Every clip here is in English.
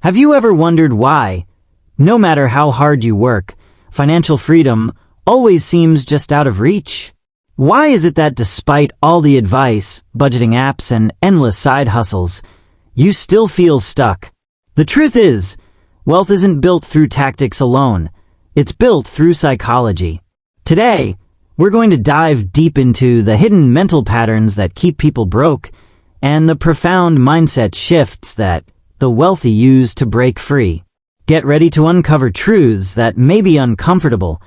Have you ever wondered why, no matter how hard you work, financial freedom always seems just out of reach? Why is it that despite all the advice, budgeting apps, and endless side hustles, you still feel stuck? The truth is, wealth isn't built through tactics alone. It's built through psychology. Today, we're going to dive deep into the hidden mental patterns that keep people broke and the profound mindset shifts that the wealthy use to break free. Get ready to uncover truths that may be uncomfortable,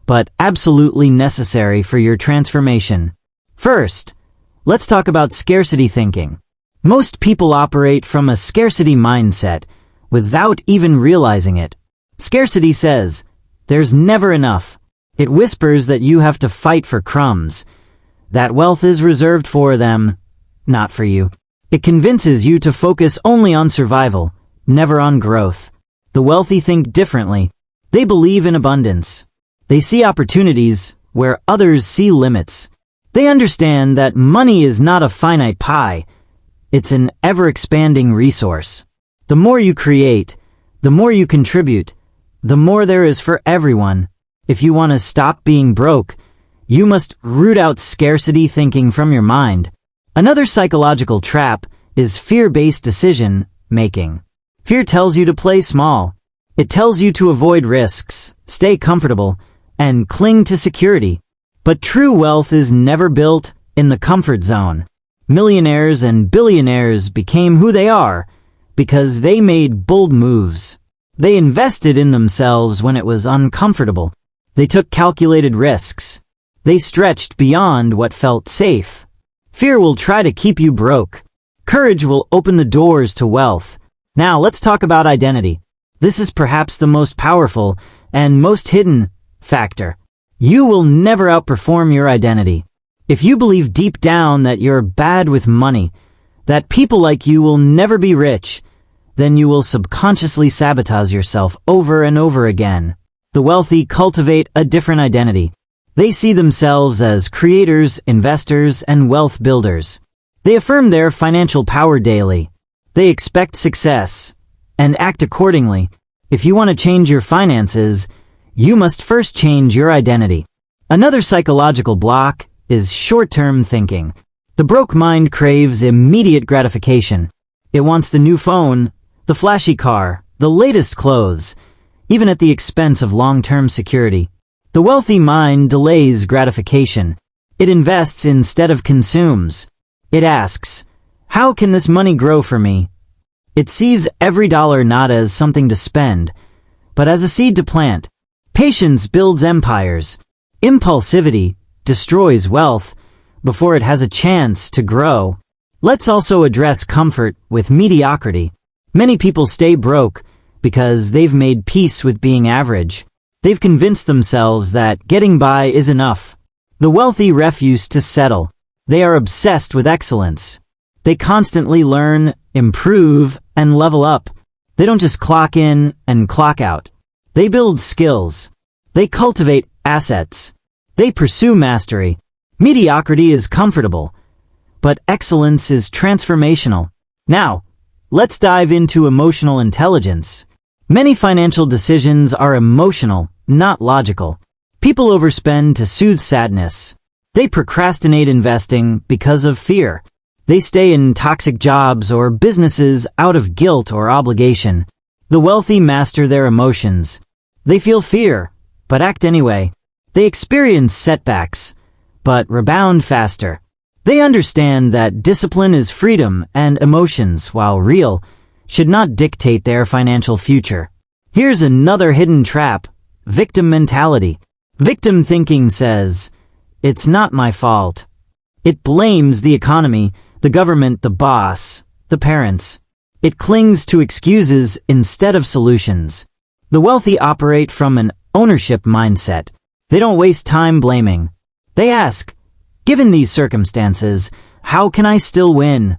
but absolutely necessary for your transformation. First, let's talk about scarcity thinking. Most people operate from a scarcity mindset without even realizing it. Scarcity says, there's never enough. It whispers that you have to fight for crumbs, that wealth is reserved for them, not for you. It convinces you to focus only on survival, never on growth. The wealthy think differently. They believe in abundance. They see opportunities where others see limits. They understand that money is not a finite pie. It's an ever-expanding resource. The more you create, the more you contribute, the more there is for everyone. If you want to stop being broke, you must root out scarcity thinking from your mind. Another psychological trap is fear-based decision making. Fear tells you to play small. It tells you to avoid risks, stay comfortable, and cling to security. But true wealth is never built in the comfort zone. Millionaires and billionaires became who they are because they made bold moves. They invested in themselves when it was uncomfortable. They took calculated risks. They stretched beyond what felt safe. Fear will try to keep you broke. Courage will open the doors to wealth. Now let's talk about identity. This is perhaps the most powerful and most hidden factor. You will never outperform your identity. If you believe deep down that you're bad with money, that people like you will never be rich, then you will subconsciously sabotage yourself over and over again. The wealthy cultivate a different identity. They see themselves as creators, investors, and wealth builders. They affirm their financial power daily. They expect success and act accordingly. If you want to change your finances, you must first change your identity. Another psychological block is short-term thinking. The broke mind craves immediate gratification. It wants the new phone, the flashy car, the latest clothes, even at the expense of long-term security. The wealthy mind delays gratification. It invests instead of consumes. It asks, how can this money grow for me? It sees every dollar not as something to spend, but as a seed to plant. Patience builds empires. Impulsivity destroys wealth before it has a chance to grow. Let's also address comfort with mediocrity. Many people stay broke because they've made peace with being average. They've convinced themselves that getting by is enough. The wealthy refuse to settle. They are obsessed with excellence. They constantly learn, improve, and level up. They don't just clock in and clock out. They build skills. They cultivate assets. They pursue mastery. Mediocrity is comfortable, but excellence is transformational. Now, let's dive into emotional intelligence. Many financial decisions are emotional, not logical. People overspend to soothe sadness. They procrastinate investing because of fear. They stay in toxic jobs or businesses out of guilt or obligation. The wealthy master their emotions. They feel fear, but act anyway. They experience setbacks, but rebound faster. They understand that discipline is freedom and emotions, while real, should not dictate their financial future. Here's another hidden trap: victim mentality. Victim thinking says, it's not my fault. It blames the economy, the government, the boss, the parents. It clings to excuses instead of solutions. The wealthy operate from an ownership mindset. They don't waste time blaming. They ask, given these circumstances, how can I still win?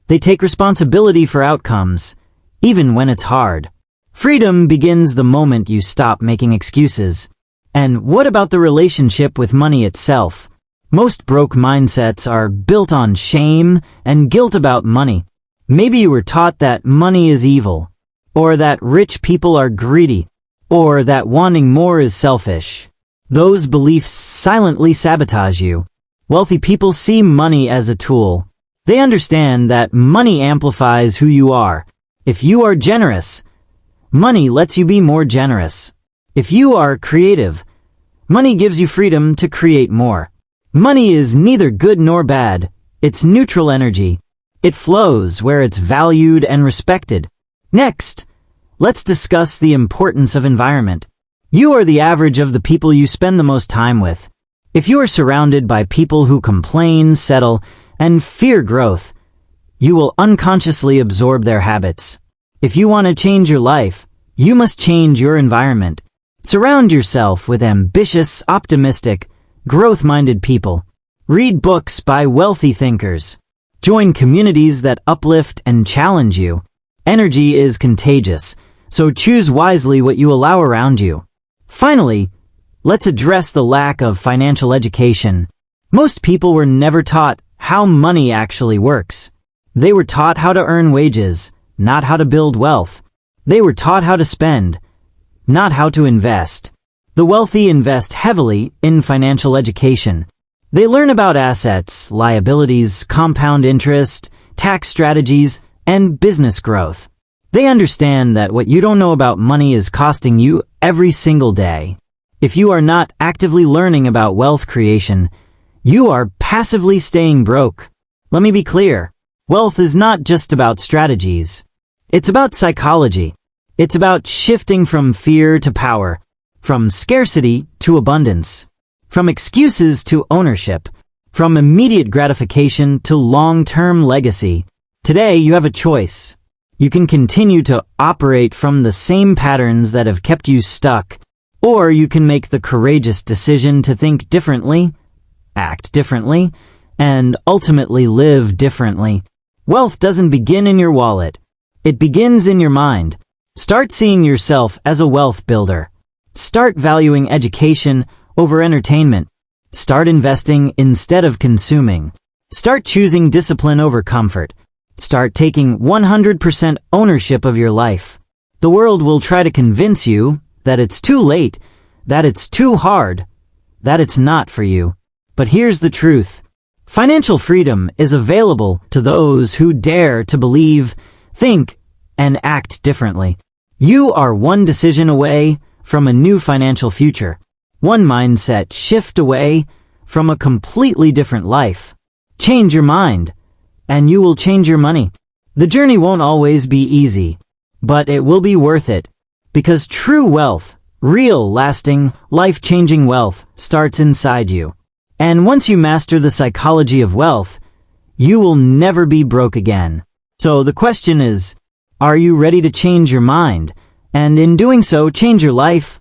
They take responsibility for outcomes, even when it's hard. Freedom begins the moment you stop making excuses. And what about the relationship with money itself? Most broke mindsets are built on shame and guilt about money. Maybe you were taught that money is evil. or that rich people are greedy, or that wanting more is selfish. Those beliefs silently sabotage you. Wealthy people see money as a tool. They understand that money amplifies who you are. If you are generous, money lets you be more generous. If you are creative, money gives you freedom to create more. Money is neither good nor bad. It's neutral energy. It flows where it's valued and respected. Next, let's discuss the importance of environment. You are the average of the people you spend the most time with. If you are surrounded by people who complain, settle, and fear growth, you will unconsciously absorb their habits. If you want to change your life, you must change your environment. Surround yourself with ambitious, optimistic, growth-minded people. Read books by wealthy thinkers. Join communities that uplift and challenge you. Energy is contagious, so choose wisely what you allow around you. Finally, let's address the lack of financial education. Most people were never taught how money actually works. They were taught how to earn wages, not how to build wealth. They were taught how to spend, not how to invest. The wealthy invest heavily in financial education. They learn about assets, liabilities, compound interest, tax strategies, and business growth. They understand that what you don't know about money is costing you every single day. If you are not actively learning about wealth creation, you are passively staying broke. Let me be clear. Wealth is not just about strategies. It's about psychology. It's about shifting from fear to power, from scarcity to abundance, from excuses to ownership, from immediate gratification to long-term legacy. Today, you have a choice. You can continue to operate from the same patterns that have kept you stuck, or you can make the courageous decision to think differently, act differently, and ultimately live differently. Wealth doesn't begin in your wallet. It begins in your mind. Start seeing yourself as a wealth builder. Start valuing education over entertainment. Start investing instead of consuming. Start choosing discipline over comfort. Start taking 100% ownership of your life. The world will try to convince you that it's too late, that it's too hard, that it's not for you. But here's the truth. Financial freedom is available to those who dare to believe, think, and act differently. You are one decision away from a new financial future, one mindset shift away from a completely different life. Change your mind, and you will change your money. The journey won't always be easy, but it will be worth it, because true wealth, real, lasting, life-changing wealth starts inside you. And once you master the psychology of wealth, you will never be broke again. So the question is, are you ready to change your mind, and in doing so, change your life?